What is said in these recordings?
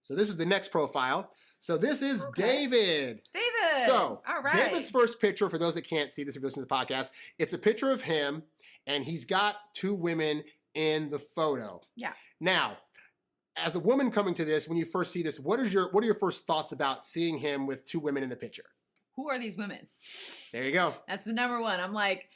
So this is the next profile. So this is David. David. So all right. David's first picture, for those that can't see this if you're listening to the podcast, it's a picture of him, and he's got two women in the photo. Yeah. Now, as a woman coming to this, when you first see this, what are your first thoughts about seeing him with two women in the picture? Who are these women? There you go. That's the number one. I'm like,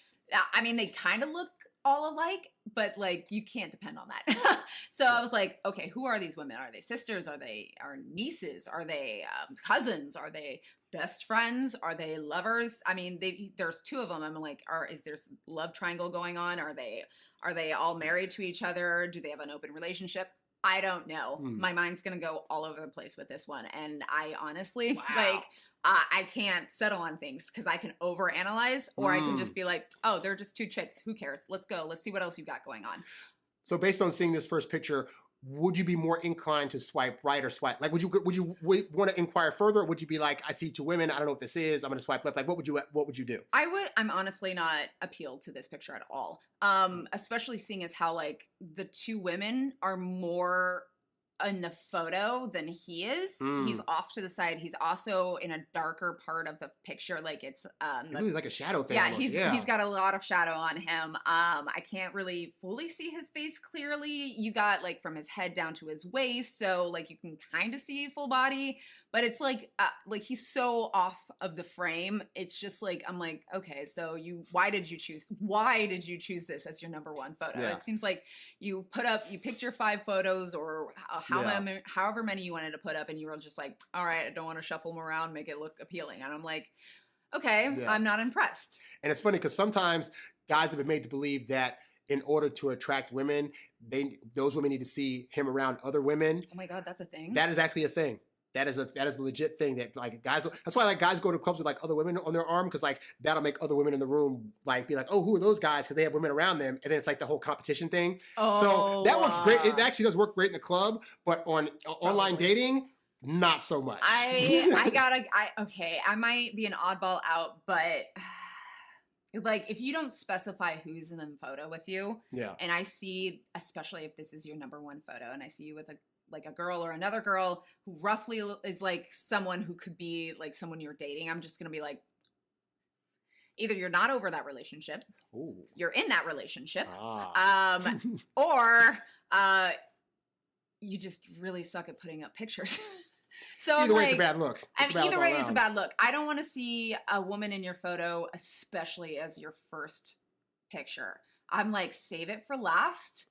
I mean, they kind of look all alike, but like you can't depend on that. So I was like, okay, who are these women? Are they sisters? Are they our nieces? Are they cousins? Are they best friends? Are they lovers? I mean, there's two of them. I'm like, is there love triangle going on? Are they all married to each other? Do they have an open relationship? I don't know. My mind's going to go all over the place with this one. And I honestly, I can't settle on things because I can overanalyze, or I can just be like, oh, they're just two chicks. Who cares? Let's go. Let's see what else you've got going on. So based on seeing this first picture, would you be more inclined to swipe right or swipe? Like, would you want to inquire further? Or would you be like, I see two women. I don't know what this is. I'm going to swipe left. Like, what would you do? I'm honestly not appealed to this picture at all. Especially seeing as how like the two women are more in the photo than he is. He's off to the side. He's also in a darker part of the picture. Like it's really like a shadow thing. Yeah, he's got a lot of shadow on him. I can't really fully see his face clearly. You got like from his head down to his waist, so like you can kind of see full body, but it's like he's so off of the frame. It's just like I'm like, okay, so why did you choose this as your number one photo? Yeah. It seems like you picked your 5 photos or however many you wanted to put up, and you were just like, all right, I don't want to shuffle them around, make it look appealing. And I'm like, okay, I'm not impressed. And it's funny because sometimes guys have been made to believe that in order to attract women, those women need to see him around other women. Oh my God, that's a thing? That is actually a thing. That is a legit thing that like guys. That's why like guys go to clubs with like other women on their arm, because like that'll make other women in the room like be like, oh, who are those guys? Because they have women around them, and then it's like the whole competition thing. Oh, so that works great. It actually does work great in the club, but on online dating, not so much. I might be an oddball out, but like if you don't specify who's in the photo with you, and I see, especially if this is your number one photo, and I see you with a girl or another girl who roughly is like someone who could be like someone you're dating, I'm just going to be like, either you're not over that relationship, you're in that relationship, or you just really suck at putting up pictures. So either way, it's a bad look. It's a bad look. I don't want to see a woman in your photo, especially as your first picture. I'm like, save it for last.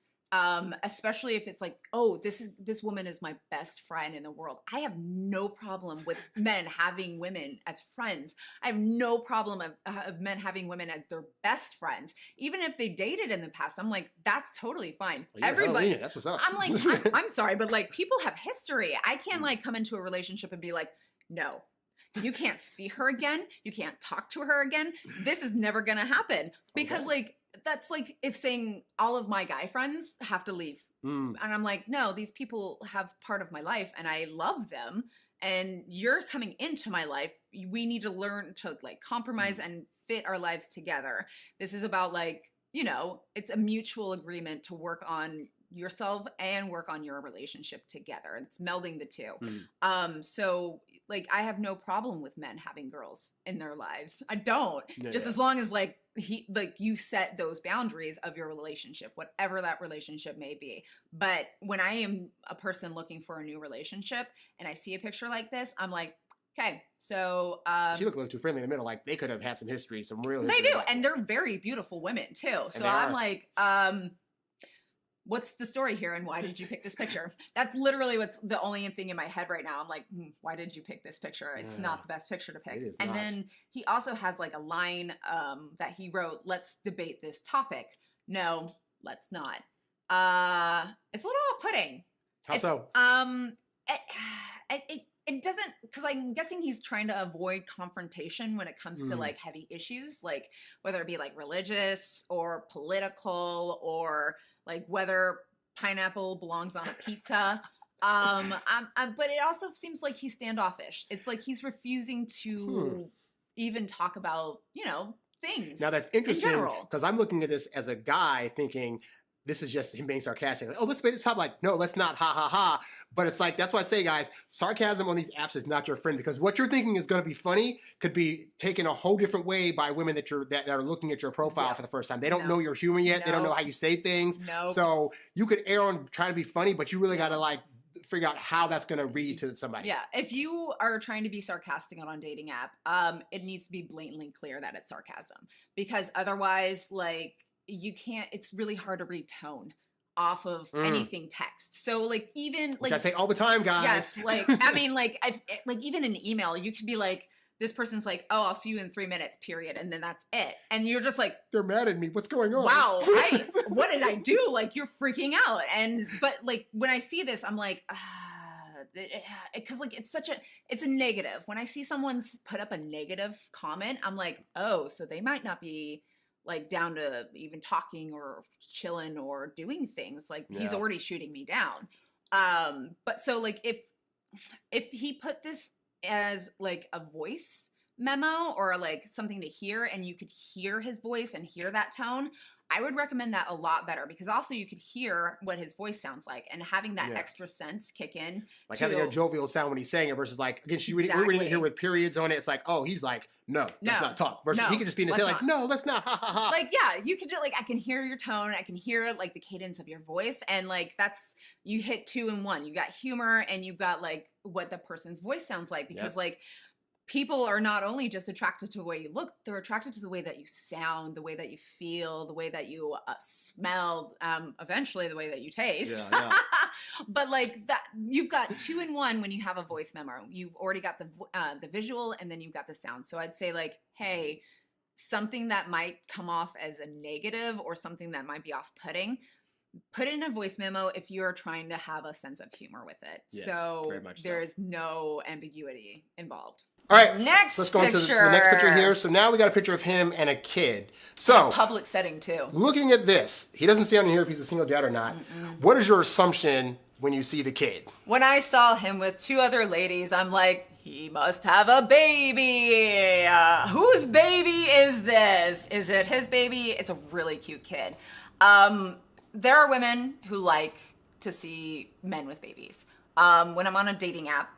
Especially if it's like, oh, this woman is my best friend in the world. I have no problem with men having women as friends. I have no problem of men having women as their best friends. Even if they dated in the past, I'm like, that's totally fine. Well, everybody, that's what's up. I'm like, I'm sorry, but like people have history. I can't like come into a relationship and be like, no, you can't see her again. You can't talk to her again. This is never going to happen because like, that's like if saying all of my guy friends have to leave. And I'm like, no, these people have part of my life and I love them. And you're coming into my life. We need to learn to like compromise and fit our lives together. This is about like, it's a mutual agreement to work on yourself and work on your relationship together. It's melding the two. So like, I have no problem with men having girls in their lives. I don't. As long as like you set those boundaries of your relationship, whatever that relationship may be. But when I am a person looking for a new relationship and I see a picture like this, I'm like, okay, so she looked a little too friendly in the middle. Like they could have had some history, some real history. They do, and they're very beautiful women too. So I'm like, what's the story here and why did you pick this picture? That's literally what's the only thing in my head right now. I'm like, why did you pick this picture? It's not the best picture to pick. It is and not. Then he also has like a line that he wrote, let's debate this topic. No, let's not. It's a little off-putting. How so? It doesn't, because I'm guessing he's trying to avoid confrontation when it comes to like heavy issues, like whether it be like religious or political or like whether pineapple belongs on a pizza. But it also seems like he's standoffish. It's like he's refusing to even talk about, things. Now that's interesting in general. because I'm looking at this as a guy thinking, this is just him being sarcastic. Like, oh, let's make this top. Like, no, let's not. Ha ha ha. But it's like, that's why I say, guys, sarcasm on these apps is not your friend, because what you're thinking is going to be funny could be taken a whole different way by women that are looking at your profile for the first time. They don't know your humor yet. They don't know how you say things. So you could err on trying to be funny, but you really got to like figure out how that's going to read to somebody. Yeah. If you are trying to be sarcastic on a dating app, it needs to be blatantly clear that it's sarcasm, because otherwise, like, you can't, it's really hard to read tone off of anything text. So like, even like, which I say all the time, guys. Yes. Like, I mean, like, like even in email, you could be like, this person's like, oh, I'll see you in 3 minutes, period. And then that's it. And you're just like, they're mad at me. What's going on? Wow. What did I do? Like, you're freaking out. But like, when I see this, I'm like, because like, it's a negative. When I see someone's put up a negative comment, I'm like, oh, so they might not be like down to even talking or chilling or doing things. Like, he's already shooting me down. But so like, if he put this as like a voice memo or like something to hear, and you could hear his voice and hear that tone, I would recommend that a lot better, because also you could hear what his voice sounds like, and having that extra sense kick in. Like having a jovial sound when he's saying it versus like, again, we're reading it here with periods on it. It's like, oh, he's like, no, let's not talk. Versus he could just be in his head like, no, let's not, ha ha ha. Like, yeah, you could do like, I can hear your tone. I can hear like the cadence of your voice. And like, you hit 2 in 1. You got humor and you've got like what the person's voice sounds like, because like, people are not only just attracted to the way you look, they're attracted to the way that you sound, the way that you feel, the way that you smell, eventually the way that you taste. But like that, you've got 2 in 1 when you have a voice memo. You've already got the visual, and then you've got the sound. So I'd say like, hey, something that might come off as a negative or something that might be off-putting, put in a voice memo if you're trying to have a sense of humor with it. Yes, so very much there is no ambiguity involved. All right, next let's go into the next picture here. So now we got a picture of him and a kid. So in a public setting too. Looking at this, he doesn't say on here if he's a single dad or not. What is your assumption when you see the kid? When I saw him with 2 other ladies, I'm like, he must have a baby. Whose baby is this? Is it his baby? It's a really cute kid. There are women who like to see men with babies. When I'm on a dating app,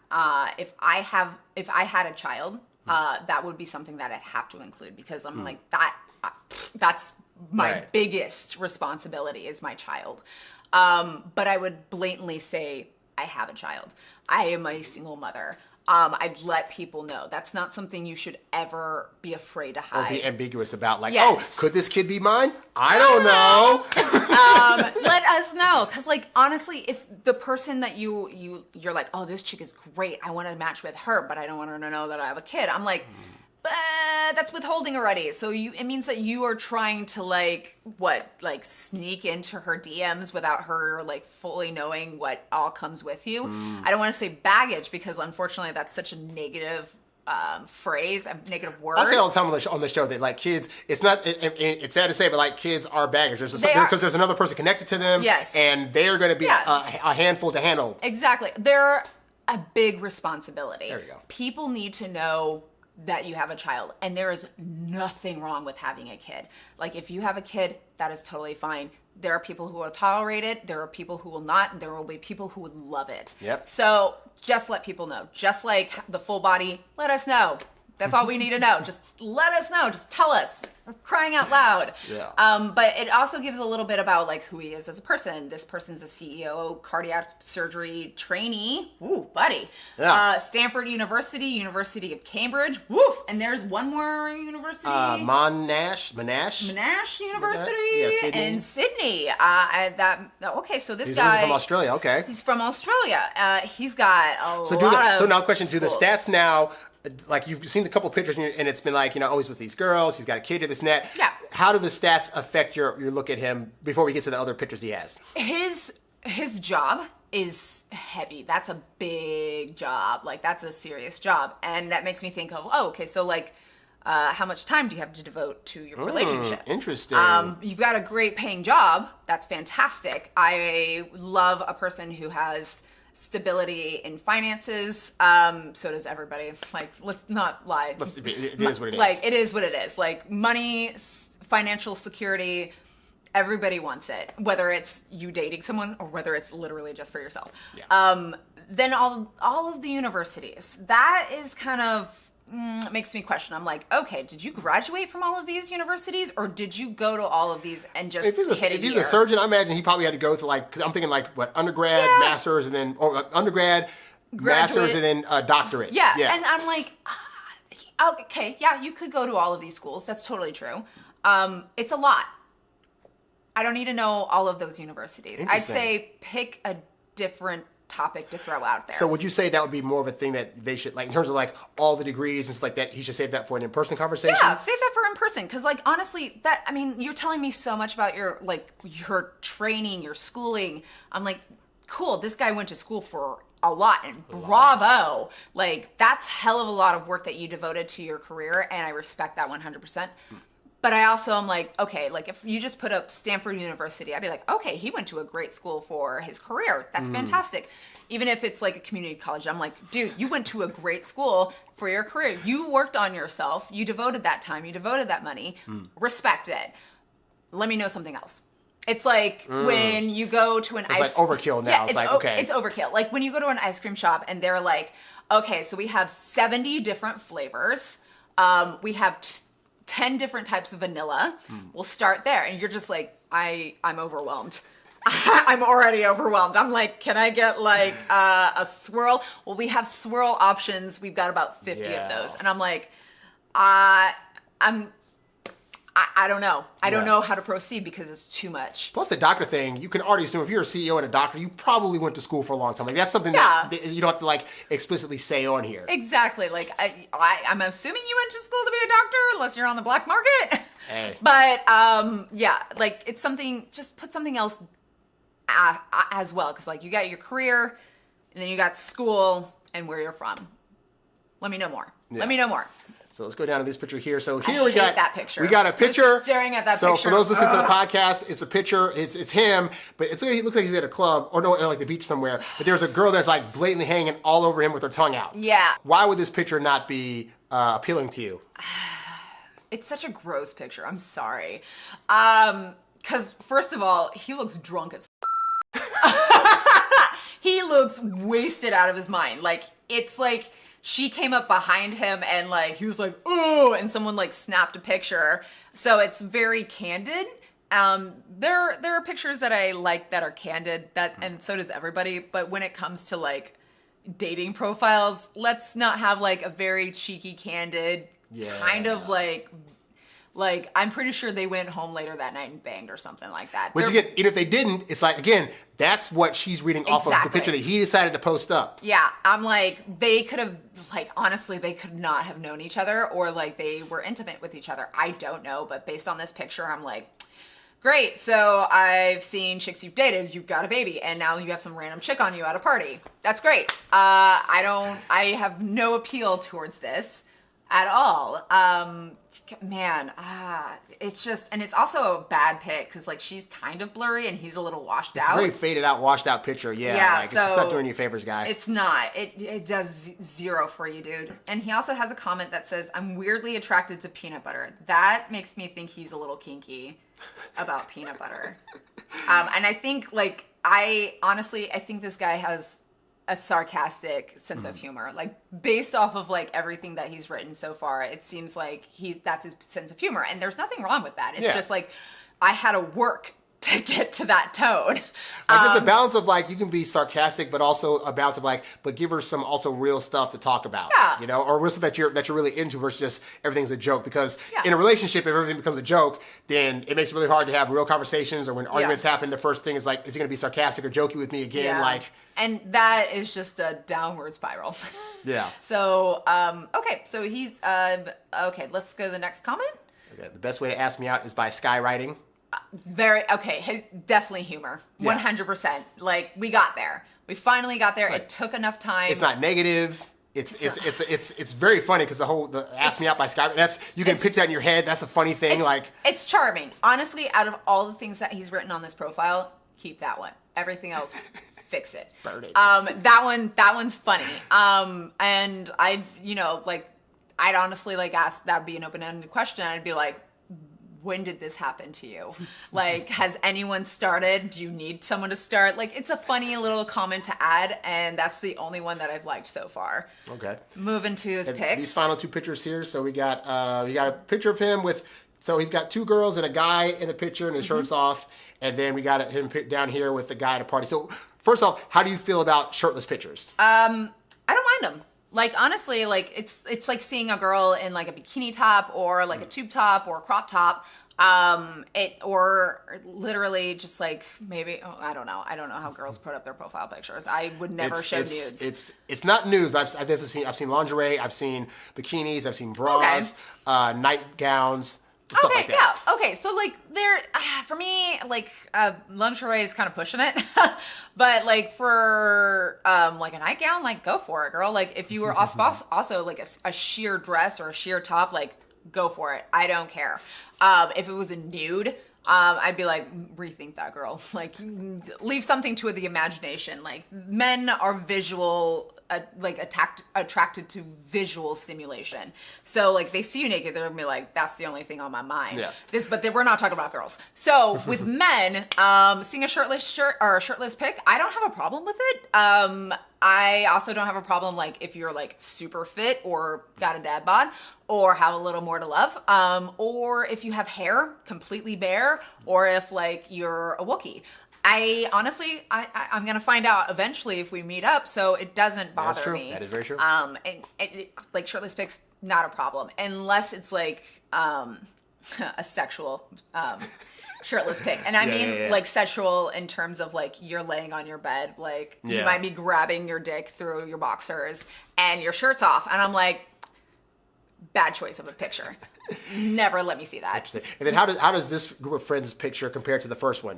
if I had a child, that would be something that I'd have to include, because I'm like, that's my biggest responsibility is my child. But I would blatantly say I have a child. I am a single mother. I'd let people know. That's not something you should ever be afraid to hide. Or be ambiguous about, like, oh, could this kid be mine? I don't know. Let us know. Because, like, honestly, if the person that you're like, oh, this chick is great, I want to match with her, but I don't want her to know that I have a kid. I'm like, but that's withholding already. So it means that you are trying to like sneak into her DMs without her like fully knowing what all comes with you. I don't want to say baggage, because unfortunately that's such a negative phrase, a negative word. I say all the time on the show that like kids, it's not, it's sad to say, but like kids are baggage. Because there's another person connected to them. Yes. And they're going to be a handful to handle. Exactly. They're a big responsibility. There you go. People need to know that you have a child, and there is nothing wrong with having a kid. Like, if you have a kid, that is totally fine. There are people who will tolerate it, there are people who will not, and there will be people who would love it. Yep. So just let people know. Just like the full body, let us know. That's all we need to know. Just let us know. Just tell us. We're crying out loud. Yeah. But it also gives a little bit about like who he is as a person. This person's a CEO, cardiac surgery trainee. Ooh, buddy. Yeah. Stanford University, University of Cambridge. Woof. And there's one more university. Monash University in Sydney. Okay, so this he's guy from Australia. Okay. He's from Australia. He's got So now the question: do the stats now? Like, you've seen a couple of pictures and it's been like, always with these girls, he's got a kid, this and that. Yeah. How do the stats affect your look at him before we get to the other pictures he has? His job is heavy. That's a big job. Like, that's a serious job. And that makes me think of, okay, so like, how much time do you have to devote to your relationship? Interesting. You've got a great paying job. That's fantastic. I love a person who has stability in finances. So does everybody. Like, let's not lie. It is what it is. Like, it is what it is. Like, money, financial security. Everybody wants it, whether it's you dating someone or whether it's literally just for yourself. Yeah. Then all of the universities, that is kind of makes me question. I'm like, okay, did you graduate from all of these universities, or did you go to all of these and just if he's a surgeon, I imagine he probably had to go to because I'm thinking undergrad, masters, and then undergrad, masters, and then doctorate. Yeah, and I'm like, okay, yeah, you could go to all of these schools. That's totally true. It's a lot. I don't need to know all of those universities. I'd say pick a different topic to throw out there. So would you say that would be more of a thing that they should, in terms of all the degrees and stuff like that, he should save that for an in-person conversation? Yeah, save that for in-person. Because honestly, you're telling me so much about your training, your schooling. I'm like, cool, this guy went to school for a lot, and bravo. That's hell of a lot of work that you devoted to your career, and I respect that 100%. But I also am like, okay, if you just put up Stanford University, I'd be like, okay, he went to a great school for his career. That's fantastic. Even if it's a community college, I'm like, dude, you went to a great school for your career. You worked on yourself. You devoted that time. You devoted that money. Respect it. Let me know something else. It's when you go to an It's overkill now. Yeah, okay. It's overkill. When you go to an ice cream shop and they're like, okay, so we have 70 different flavors. We have 10 different types of vanilla. We'll start there. And you're just like, I'm overwhelmed. I'm already overwhelmed. I'm like, can I get a swirl? Well, we have swirl options. We've got about 50 of those. And I'm like, I don't know. I don't know how to proceed because it's too much. Plus the doctor thing, you can already assume if you're a CEO and a doctor, you probably went to school for a long time. That's something that you don't have to explicitly say on here. Exactly. I'm assuming you went to school to be a doctor unless you're on the black market. Hey. But it's something, just put something else as well. Because you got your career and then you got school and where you're from. Let me know more. Yeah. Let me know more. So let's go down to this picture here. So here we got that picture. We got a picture. I'm staring at that picture. So for those listening to the podcast, it's a picture. It's him, but he looks like he's at a club or the beach somewhere. But there's a girl that's blatantly hanging all over him with her tongue out. Yeah. Why would this picture not be appealing to you? It's such a gross picture. I'm sorry. Because first of all, he looks drunk as he looks wasted out of his mind. It's she came up behind him and he was like, oh, and someone snapped a picture. So it's very candid. There are pictures that I like that are candid, and so does everybody. But when it comes to dating profiles, let's not have a very cheeky, candid kind of I'm pretty sure they went home later that night and banged or something like that. Which again, even if they didn't, it's again, that's what she's reading off of the picture that he decided to post up. Yeah, I'm they could have, honestly, they could not have known each other or they were intimate with each other. I don't know, but based on this picture, I'm great. So I've seen chicks you've dated, you've got a baby, and now you have some random chick on you at a party. That's great. I have no appeal towards this at all. It's just, and it's also a bad pic because she's kind of blurry and he's a little washed out. It's a very faded out, washed out picture. Yeah, it's just not doing you favors, guy. It's not. It does zero for you, dude. And he also has a comment that says, "I'm weirdly attracted to peanut butter." That makes me think he's a little kinky about peanut butter. And I think I think this guy has a sarcastic sense of humor. Based off of everything that he's written so far, it seems that's his sense of humor, and there's nothing wrong with that. It's just I had to work to get to that tone. There's a balance of you can be sarcastic, but also a balance of but give her some also real stuff to talk about. Yeah. Or real stuff that you're really into versus just everything's a joke. Because in a relationship, if everything becomes a joke, then it makes it really hard to have real conversations. Or when arguments happen, the first thing is is he going to be sarcastic or jokey with me again? Yeah. And that is just a downward spiral. Yeah. So okay, so he's okay. Let's go to the next comment. Okay. The best way to ask me out is by skywriting. Definitely humor. 100%. We got there. We finally got there. It took enough time. It's not negative. It's very funny because the ask me out by Skype. You can pitch that in your head. That's a funny thing. It's charming. Honestly, out of all the things that he's written on this profile, keep that one. Everything else, fix it. Burn it. That one's funny. And I'd honestly ask, that'd be an open-ended question. I'd be when did this happen to you? Like, has anyone started? Do you need someone to start? Like, it's a funny little comment to add, and that's the only one that I've liked so far. Okay. Moving to his pics. These final 2 pictures here. So we got a picture of him with. So he's got 2 girls and a guy in the picture, and his shirt's off. And then we got him down here with the guy at a party. So first off, how do you feel about shirtless pictures? I don't mind them. Like, honestly, like it's like seeing a girl in like a bikini top or like a tube top or a crop top. Or literally just like maybe, I don't know how girls put up their profile pictures. I would never show nudes. It's not nudes, but I've seen lingerie, I've seen bikinis, I've seen bras, nightgowns. Stuff like that. Yeah. Okay. So like for me, like lingerie is kind of pushing it, but like for like a nightgown, like go for it, girl. Like if you were also like a sheer dress or a sheer top, like go for it. I don't care. If it was a nude, I'd be like, rethink that, girl. Like leave something to the imagination. Like men are visual. Attracted to visual stimulation. So like they see you naked, they're gonna be like, that's the only thing on my mind. Yeah. But we're not talking about girls. So with men, seeing a shirtless pic, I don't have a problem with it. I also don't have a problem like if you're like super fit or got a dad bod or have a little more to love, or if you have hair completely bare, or if like you're a Wookiee. I honestly, I'm going to find out eventually if we meet up, so it doesn't bother That's true. me. That is very true. Like shirtless pics, not a problem. Unless it's like a sexual shirtless pic. And I mean like sexual in terms of like you're laying on your bed, like you might be grabbing your dick through your boxers and your shirt's off. And I'm like, bad choice of a picture. Never let me see that. Interesting. And then how does this group of friends picture compare to the first one?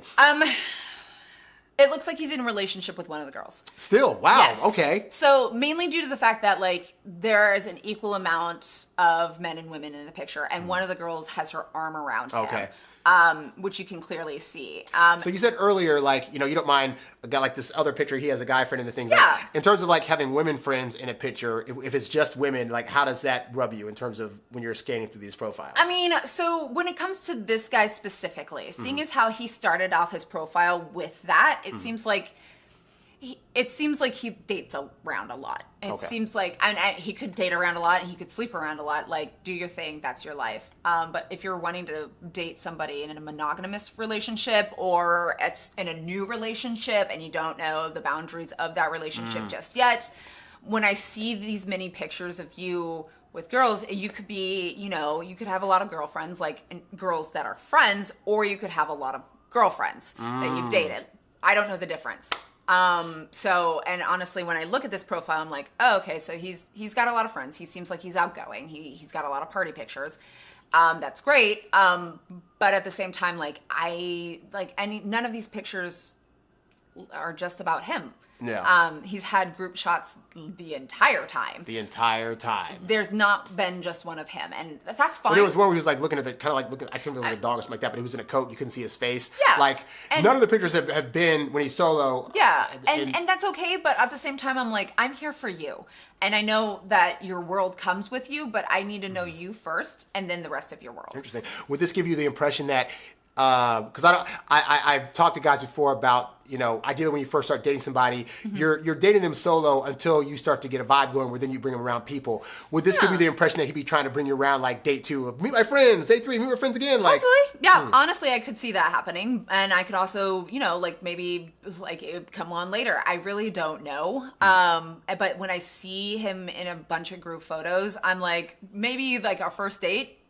It looks like he's in a relationship with one of the girls. Still? Wow. Yes. Okay. So mainly due to the fact that like there is an equal amount of men and women in the picture, and one of the girls has her arm around him. Okay. Which you can clearly see. So you said earlier, like, you don't mind a guy like this other picture, he has a guy friend in the things. Yeah. Like, in terms of like having women friends in a picture, if it's just women, like how does that rub you in terms of when you're scanning through these profiles? I mean, so when it comes to this guy specifically, seeing as how he started off his profile with that, it seems like he dates around a lot. It seems like, and he could date around a lot and he could sleep around a lot. Like, do your thing. That's your life. But if you're wanting to date somebody in a monogamous relationship or in a new relationship and you don't know the boundaries of that relationship just yet, when I see these many pictures of you with girls, you could be, you could have a lot of girlfriends, like girls that are friends, or you could have a lot of girlfriends that you've dated. I don't know the difference. And honestly, when I look at this profile, I'm like, oh, okay, so he's got a lot of friends. He seems like he's outgoing. He's got a lot of party pictures. That's great. But at the same time, none of these pictures are just about him. Yeah. He's had group shots the entire time. There's not been just one of him, and that's fine. Well, there was one where he was like looking at I can't remember if it was a dog or something like that, but he was in a coat. You couldn't see his face. Yeah. Like, none of the pictures have been when he's solo. Yeah. And that's okay, but at the same time, I'm like, I'm here for you. And I know that your world comes with you, but I need to know you first, and then the rest of your world. Interesting. Would this give you the impression that, because I've talked to guys before about, ideally when you first start dating somebody, you're dating them solo until you start to get a vibe going where then you bring them around people. Would this give you the impression that he'd be trying to bring you around like date 2, meet my friends, date 3, meet my friends again? Like, possibly. Yeah, honestly, I could see that happening. And I could also, maybe like it would come on later. I really don't know. But when I see him in a bunch of group photos, I'm like, maybe like our first date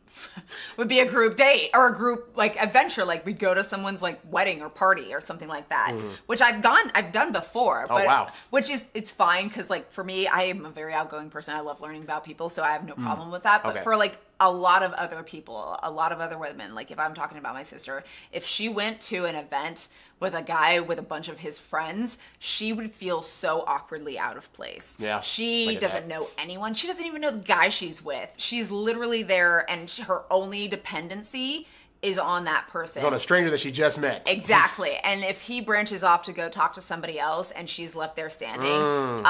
would be a group date or a group like adventure, like we'd go to someone's like wedding or party or something like that, which I've done before. But, wow. Which it's fine because like for me, I am a very outgoing person. I love learning about people, so I have no problem with that. But for like a lot of other people, a lot of other women, like if I'm talking about my sister, if she went to an event with a guy with a bunch of his friends, she would feel so awkwardly out of place. Yeah, she doesn't know anyone. She doesn't even know the guy she's with. She's literally there, and her only dependency is on that person. It's on a stranger that she just met. Exactly. And if he branches off to go talk to somebody else and she's left there standing,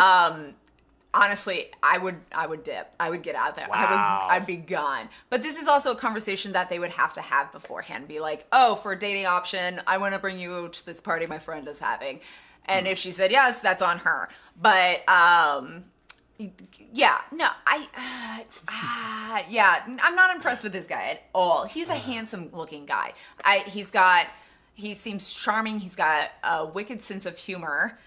honestly, I would dip. I would get out there. Wow. I'd be gone. But this is also a conversation that they would have to have beforehand. Be like, oh, for a dating option, I want to bring you to this party my friend is having. And if she said yes, that's on her. But yeah, no, I'm not impressed with this guy at all. He's a handsome looking guy. He seems charming. He's got a wicked sense of humor.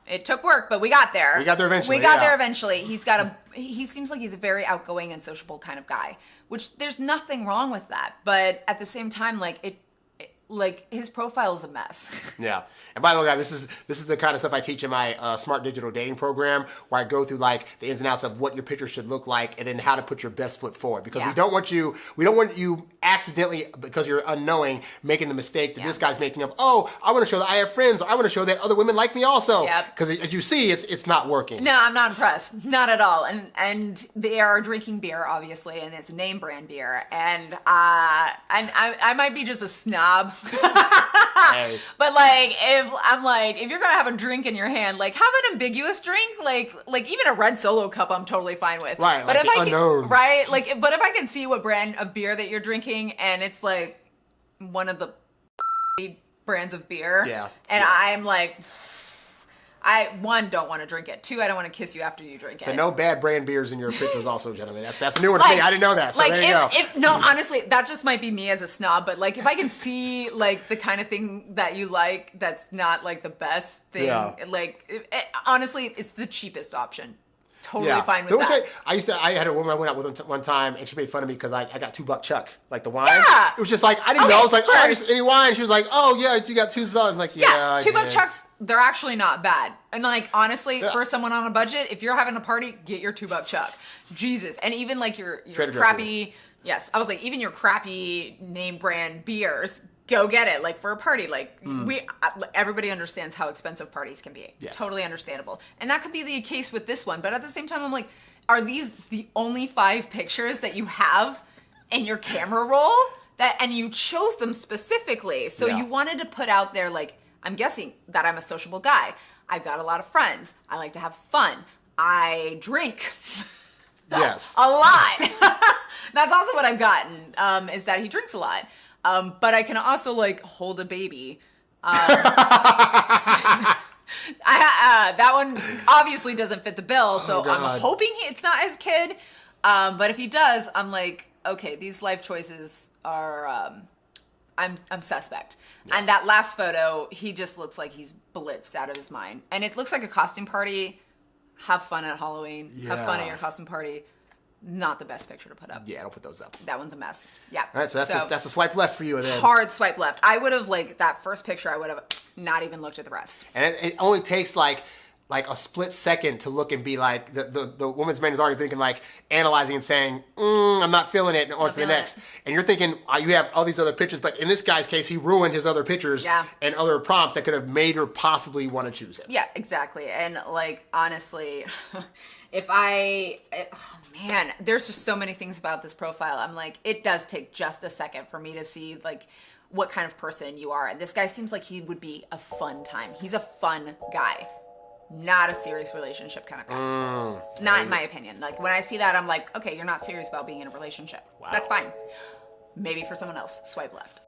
It took work, but we got there. We got there eventually. He seems like he's a very outgoing and sociable kind of guy, which there's nothing wrong with that. But at the same time, like his profile is a mess. Yeah. And by the way, guys, this is the kind of stuff I teach in my smart digital dating program, where I go through like the ins and outs of what your picture should look like, and then how to put your best foot forward. Because we don't want you accidentally, because you're unknowing, making the mistake that this guy's making of, oh, I want to show that I have friends, or I want to show that other women like me also. Because as you see, it's not working. No, I'm not impressed. Not at all. And they are drinking beer, obviously, and it's a name brand beer. And I might be just a snob. Hey. But if you're gonna have a drink in your hand, like have an ambiguous drink, like even a red Solo cup, I'm totally fine with. Right, but like if I unknown. can, right, but if I can see what brand of beer that you're drinking, and it's like one of the brands of beer, and I'm like, I don't want to drink it. 2, I don't want to kiss you after you drink it. So no bad brand beers in your pictures also, gentlemen. That's a new one to me. I didn't know that. So there you go. No, honestly, that just might be me as a snob, but like if I can see like the kind of thing that you like that's not like the best thing, honestly, it's the cheapest option. Totally fine with that. I had a woman I went out with one time, and she made fun of me because I got $2 Chuck, like the wine. Yeah. It was just like, I didn't know. I was like, any wine? She was like, oh yeah, you got $2. I'm like, yeah, $2 Chucks, they're actually not bad. And like honestly, for someone on a budget, if you're having a party, get your $2 Chuck. Jesus. And even like your crappy, I was like, even your crappy name brand beers, go get it. Like for a party, like everybody understands how expensive parties can be. Yes. Totally understandable. And that could be the case with this one. But at the same time, I'm like, are these the only 5 pictures that you have in your camera roll? And you chose them specifically. So you wanted to put out there, like, I'm guessing that I'm a sociable guy. I've got a lot of friends. I like to have fun. I drink. Yes. A lot. That's also what I've gotten, is that he drinks a lot. But I can also like hold a baby. That one obviously doesn't fit the bill, so I'm hoping it's not his kid. But if he does, I'm like, okay, these life choices are, I'm suspect. Yeah. And that last photo, he just looks like he's blitzed out of his mind. And it looks like a costume party. Have fun at Halloween. Yeah. Have fun at your costume party. Not the best picture to put up. Yeah, don't put those up. That one's a mess. Yeah. All right, so that's a swipe left for you then. Hard swipe left. I would have, like, that first picture, I would have not even looked at the rest. And it only takes, like a split second to look and be like, the woman's brain is already thinking, like, analyzing and saying, I'm not feeling it, and on to the next. And you're thinking, you have all these other pictures, but in this guy's case, he ruined his other pictures and other prompts that could have made her possibly want to choose him. Yeah, exactly. And, like, honestly, there's just so many things about this profile. I'm like, it does take just a second for me to see, like, what kind of person you are. And this guy seems like he would be a fun time. He's a fun guy. Not a serious relationship kind of guy. Not in my opinion. Like, when I see that, I'm like, okay, you're not serious about being in a relationship. Wow. That's fine. Maybe for someone else, swipe left.